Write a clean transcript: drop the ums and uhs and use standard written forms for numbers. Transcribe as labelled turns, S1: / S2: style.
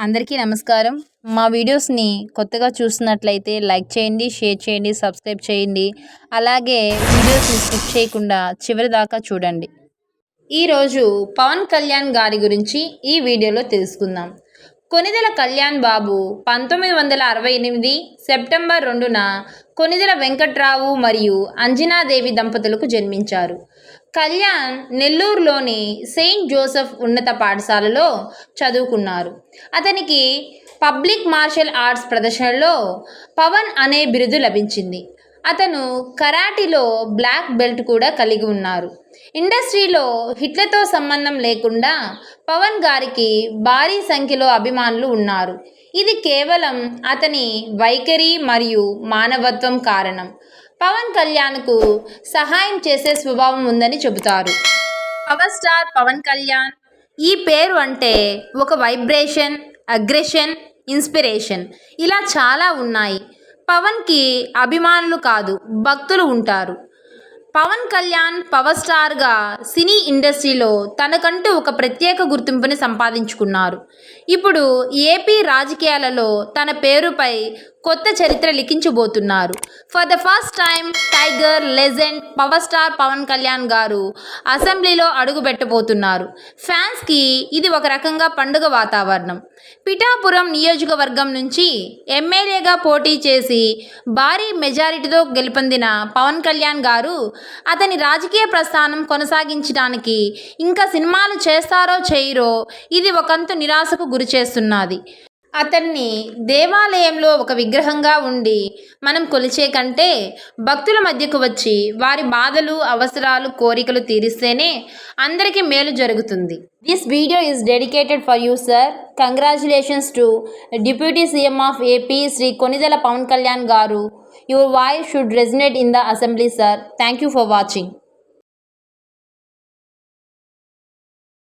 S1: అందరికీ నమస్కారం. మా వీడియోస్ని కొత్తగా చూస్తున్నట్లయితే లైక్ చేయండి, షేర్ చేయండి, సబ్స్క్రైబ్ చేయండి. అలాగే వీడియోస్ని స్కిప్ చేయకుండా చివరి దాకా చూడండి. ఈరోజు పవన్ కళ్యాణ్ గారి గురించి ఈ వీడియోలో తెలుసుకుందాం. కొణిదెల కళ్యాణ్ బాబు 1968 సెప్టెంబర్ 2న కొణిదెల వెంకట్రావు మరియు అంజనాదేవి దంపతులకు జన్మించారు. కళ్యాణ్ నెల్లూరులోని సెయింట్ జోసెఫ్ ఉన్నత పాఠశాలలో చదువుకున్నారు. అతనికి పబ్లిక్ మార్షల్ ఆర్ట్స్ ప్రదర్శనలో పవన్ అనే బిరుదు లభించింది. అతను కరాటీలో బ్లాక్ బెల్ట్ కూడా కలిగి ఉన్నారు. ఇండస్ట్రీలో హిట్లతో సంబంధం లేకుండా పవన్ గారికి భారీ సంఖ్యలో అభిమానులు ఉన్నారు. ఇది కేవలం అతని వైఖరి మరియు మానవత్వం కారణం. పవన్ కళ్యాణ్కు సహాయం చేసే స్వభావం ఉందని చెబుతారు. పవర్ స్టార్ పవన్ కళ్యాణ్ ఈ పేరు అంటే ఒక వైబ్రేషన్, అగ్రెషన్, ఇన్స్పిరేషన్ ఇలా చాలా ఉన్నాయి. పవన్కి అభిమానులు కాదు, భక్తులు ఉంటారు. పవన్ కళ్యాణ్ పవర్ స్టార్గా సినీ ఇండస్ట్రీలో తనకంటూ ఒక ప్రత్యేక గుర్తింపుని సంపాదించుకున్నారు. ఇప్పుడు ఏపీ రాజకీయాలలో తన పేరుపై కొత్త చరిత్ర లిఖించబోతున్నారు. For the first time tiger legend power star Pawan Kalyan garu అసెంబ్లీలో అడుగుపెట్టబోతున్నారు. ఫ్యాన్స్కి ఇది ఒక రకంగా పండుగ వాతావరణం. పిఠాపురం నియోజకవర్గం నుంచి ఎమ్మెల్యేగా పోటీ చేసి భారీ మెజారిటీతో గెలుపొందిన పవన్ కళ్యాణ్ గారు అతని రాజకీయ ప్రస్థానం కొనసాగించడానికి ఇంకా సినిమాలు చేస్తారో చేయరో ఇది ఒకంత నిరాశకు గురిచేస్తున్నది. అతన్ని దేవాలయంలో ఒక విగ్రహంగా ఉండి మనం కొలిచే కంటే భక్తుల మధ్యకు వచ్చి వారి బాధలు, అవసరాలు, కోరికలు తీరిస్తేనే అందరికీ మేలు జరుగుతుంది. This video is dedicated for you sir. Congratulations to deputy CM of AP Shri Konidela Pawan Kalyan garu. Your voice should resonate in the assembly sir. Thank you for watching.